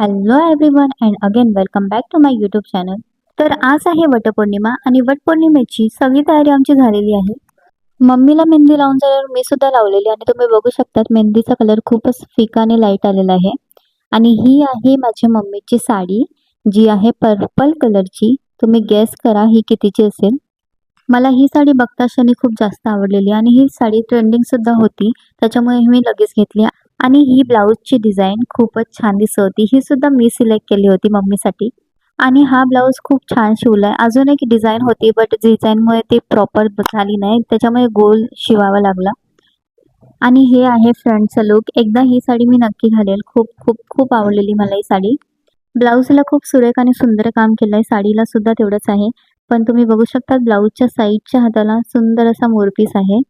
Hello everyone and again welcome back to my YouTube channel. तर आज आहे वटपौर्णिमा आणि वटपौर्णिमेची सगळी तयारी आमची झालेली आहे. मम्मीला मेहंदी लावून झाल्यावर मी सुद्धा लावलेली आणि तुम्ही बघू शकतात मेहंदीचा कलर खूपच फिका आणि लाईट आलेला आहे. आणि ही आहे माझ्या मम्मीची साडी जी आहे पर्पल कलरची. तुम्ही गेस करा ही कितीची असेल. मला ही साडी बघता क्षणी खूप जास्त आवडलेली आणि ही साडी ट्रेंडिंग सुद्धा होती, त्याच्यामुळे मी लगेच घेतली. आणि ही ब्लाऊजची डिझाईन खूपच छान दिसत होती. ही सुद्धा मी सिलेक्ट केली होती मम्मीसाठी. आणि हा ब्लाऊज खूप छान शिवलाय. अजून एक डिझाईन होती बट डिझाईनमुळे ती प्रॉपर झाली नाही, त्याच्यामुळे गोल शिवावा लागला. आणि हे आहे फ्रंटचा लुक. एकदा ही साडी मी नक्की घालेल. खूप खूप खूप आवडलेली मला ही साडी. ब्लाऊजला खूप सुरेख आणि सुंदर काम केलंय. साडीला सुद्धा तेवढंच आहे. पण तुम्ही बघू शकता ब्लाऊजच्या साईडच्या हाताला सुंदर असा मोरपीस आहे,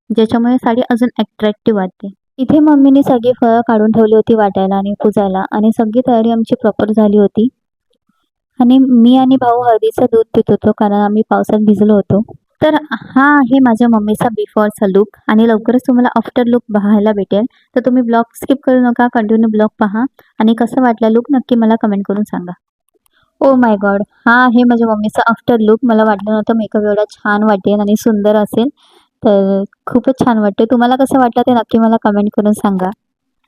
ज्याच्यामुळे साडी अजून अट्रॅक्टिव्ह वाटते. इथे मम्मीने सगळी फळं काढून ठेवली होती वाटायला आणि पूजायला आणि सगळी तयारी आमची प्रॉपर झाली होती. आणि मी आणि भाऊ हळदीचं दूध पित होतो कारण आम्ही पावसात भिजलो होतो. तर हा आहे माझ्या मम्मीचा बिफोरचा लुक आणि लवकरच तुम्हाला आफ्टर लुक पाहायला भेटेल. तर तुम्ही ब्लॉग स्किप करू नका, कंटिन्यू ब्लॉग पहा आणि कसं वाटला लुक नक्की मला कमेंट करून सांगा. ओ माय गॉड, हा आहे माझ्या मम्मीचा आफ्टर लुक. मला वाटलं नव्हतं मेकअप एवढा छान वाटेल आणि सुंदर असेल. तर खूपच छान वाटते. तुम्हाला कसं वाटलं ते नक्की मला कमेंट करून सांगा.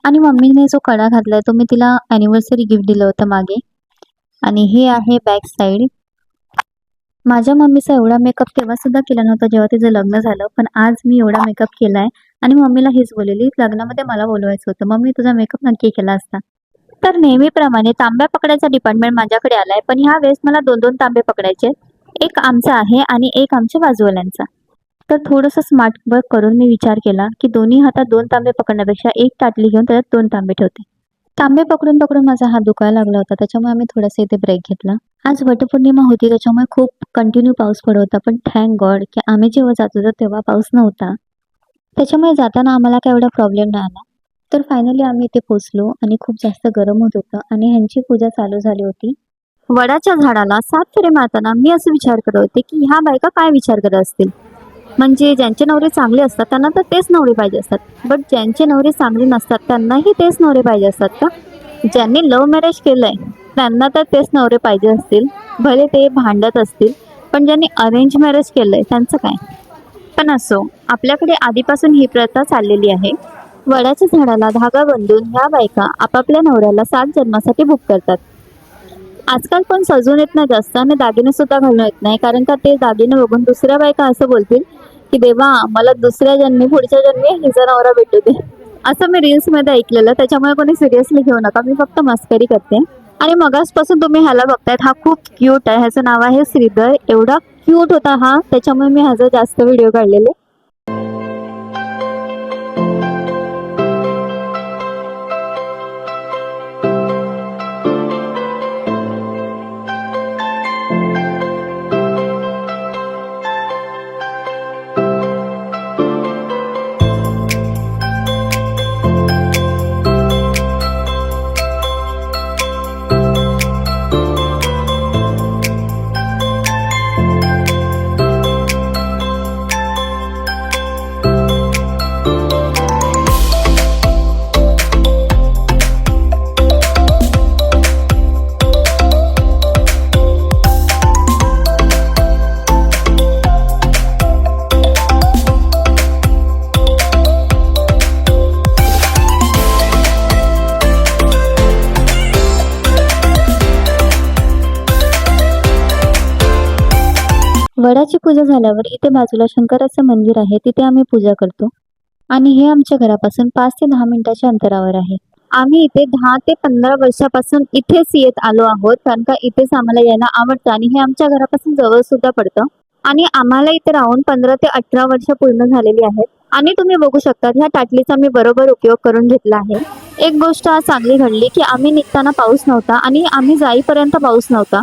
आणि मम्मीने जो कडा घातलाय तो मी तिला ॲनिव्हर्सरी गिफ्ट दिलं होतं मागे. आणि हे आहे बॅक साईड. माझ्या मम्मीचा एवढा मेकअप तेव्हा सुद्धा केला नव्हता जेव्हा तिचं लग्न झालं, पण आज मी एवढा मेकअप केलाय. आणि मम्मीला हेच बोललेली, लग्नामध्ये मला बोलवायचं होतं, मम्मी तुझा मेकअप नक्की केला असता. तर नेहमीप्रमाणे तांब्या पकडायचा डिपार्टमेंट माझ्याकडे आलाय, पण ह्या वेळेस मला दोन दोन तांबे पकडायचे. एक आमचा आहे आणि एक आमच्या बाजूवाल्यांचा. तर थोडंसं स्मार्ट वर्क करून मी विचार केला की दोन्ही हातात दोन तांबे पकडण्यापेक्षा एक ताटली घेऊन त्याच्यात दोन तांबे ठेवते. तांबे पकडून पकडून माझा हात दुखायला लागला होता, त्याच्यामुळे आम्ही थोडासा इथे ब्रेक घेतला. आज वटपौर्णिमा होती, त्याच्यामुळे खूप कंटिन्यू पाऊस पडत होता, पण थँक गॉड की आम्ही जेव्हा जात होतो तेव्हा पाऊस नव्हता, त्याच्यामुळे जाताना आम्हाला काय एवढा प्रॉब्लेम नाही आला. तर फायनली आम्ही इथे पोचलो आणि खूप जास्त गरम होत होतं आणि ह्यांची पूजा चालू झाली होती. वडाच्या झाडाला 7 फेरे मारताना मी असं विचार करत होते की ह्या बायका काय विचार करत असतील. म्हणजे ज्यांचे नवरे चांगले असतात त्यांना तर तेच नवरे पाहिजे असतात, बट ज्यांचे नवरे चांगले नसतात त्यांनाही तेच नवरे पाहिजे असतात का? ज्यांनी लव्ह मॅरेज केलंय त्यांना तर तेच नवरे पाहिजे असतील, भले ते भांडत असतील. पण ज्यांनी अरेंज मॅरेज केलंय त्यांचं काय? पण असो, आपल्याकडे आधीपासून ही प्रथा चाललेली आहे. वडाच्या झाडाला धागा बांधून ह्या बायका आपापल्या नवऱ्याला 7 जन्मासाठी बुक करतात. आजकाल पण सजून येत नाही जास्त आणि दागिने सुद्धा घालून येत नाही, कारण का ते दागिने बघून दुसऱ्या बायका असं बोलतील की देवा मला दुसऱ्या जन्मी पुढच्या जन्मी हिचा नवरा भेटू दे. असं मी रील्स मध्ये ऐकलेलं, त्याच्यामुळे कोणी सिरियसली घेऊ नका, मी फक्त मस्करी करते. आणि मगासपासून तुम्ही ह्याला बघतायत, हा खूप क्यूट आहे. ह्याचं नाव आहे श्रीधर. एवढा क्यूट होता हा, त्याच्यामुळे मी ह्याचा जास्त व्हिडिओ काढलेले. वडाची पूजा झाल्यावर इथे बाजूला शंकराचं मंदिर आहे, तिथे आम्ही पूजा करतो. आणि हे आमच्या घरापासून 5 ते 10 मिनिटाच्या अंतरावर आहे. आम्ही इथे 10 ते 15 वर्षापासून इथेच येत आलो आहोत, कारण का इथेच आम्हाला यायला आवडतं आणि हे आमच्या घरापासून जवळ सुद्धा पडतं. आणि आम्हाला इथे राहून 15 ते 18 वर्ष पूर्ण झालेली आहेत. आणि तुम्ही बघू शकता ह्या टाटलीचा मी बरोबर उपयोग करून घेतला आहे. एक गोष्ट आज चांगली घडली की आम्ही निघताना पाऊस नव्हता आणि आम्ही जाईपर्यंत पाऊस नव्हता,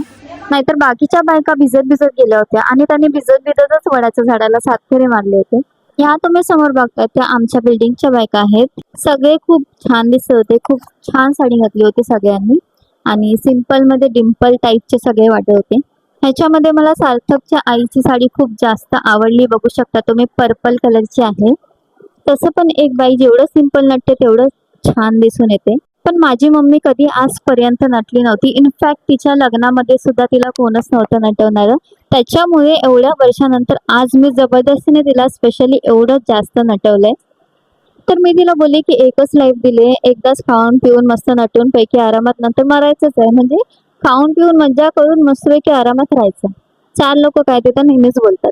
नाहीतर बाकीच्या बायका भिजत भिजत गेल्या होत्या आणि त्यांनी भिजत भिजतच वडाच्या झाडाला 7 फेरे मारले होते. ह्या तुम्ही समोर बघताय त्या आमच्या बिल्डिंगच्या बायका आहेत. सगळे खूप छान दिसत होते, खूप छान साडी घातली होती सगळ्यांनी आणि सिंपल मध्ये डिंपल टाईपचे सगळे वाटत होते. ह्याच्यामध्ये मला सार्थकच्या आईची साडी खूप जास्त आवडली. बघू शकता तुम्ही, पर्पल कलरची आहे. तसं पण एक बाई जेवढं सिंपल नटते तेवढं छान दिसून येते. पण माझी मम्मी कधी आजपर्यंत नटली नव्हती. इनफॅक्ट तिच्या लग्नामध्ये सुद्धा तिला कोणच नव्हतं नटवणारं. त्याच्यामुळे एवढ्या वर्षानंतर आज मी जबरदस्तीने तिला स्पेशली एवढं जास्त नटवलंय. तर मी तिला बोलले की एकच लाईफ दिली, एकदाच खाऊन पिऊन मस्त नटून पैकी आरामात नंतर मरायचंच आहे. म्हणजे खाऊन पिऊन मज्जा करून मस्तपैकी आरामात राहायचं. 4 लोक काय ते तर नेहमीच बोलतात.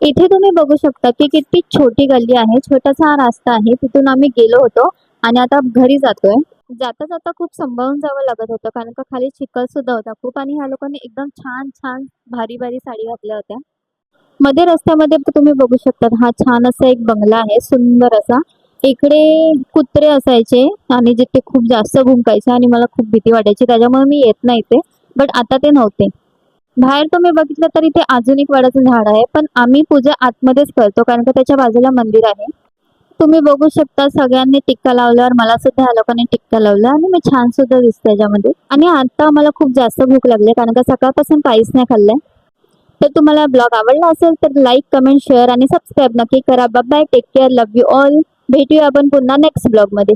इथे तुम्ही बघू शकता की किती छोटी गल्ली आहे, छोटासा हा रस्ता आहे. तिथून आम्ही गेलो होतो आणि आता घरी जातोय. जाता जाता खूप सांभाळून जावं लागत होतं, कारण का खाली चिखल सुद्धा होता खूप आणि ह्या लोकांनी एकदम छान छान भारी भारी साडी घातल्या होत्या. मध्ये रस्त्यामध्ये तुम्ही बघू शकता हा छान असा एक बंगला आहे, सुंदर असा. इकडे कुत्रे असायचे आणि जिथे खूप जास्त भुंकायचे आणि मला खूप भीती वाटायची, त्याच्यामुळे मी येत नाही ते. बट आता ते नव्हते. बाहेर तुम्ही बघितलं तर इथे अजून एक वडाचं झाड आहे, पण आम्ही पूजा आतमध्येच करतो कारण का त्याच्या बाजूला मंदिर आहे. तुम्ही बघू शकता सगळ्यांनी टिक्का लावल्यावर मला सुद्धा ह्या लोकांनी टिक्का लावला आणि मी छान सुद्धा दिसते याच्यामध्ये. आणि आता मला खूप जास्त भूक लागली कारण का सकाळपासून काहीच नाही खाल्लंय. तर तुम्हाला ब्लॉग आवडला असेल तर लाईक, कमेंट, शेअर आणि सबस्क्राईब नक्की करा. Bye bye, take care, love you all. भेटूया आपण पुन्हा नेक्स्ट ब्लॉगमध्ये.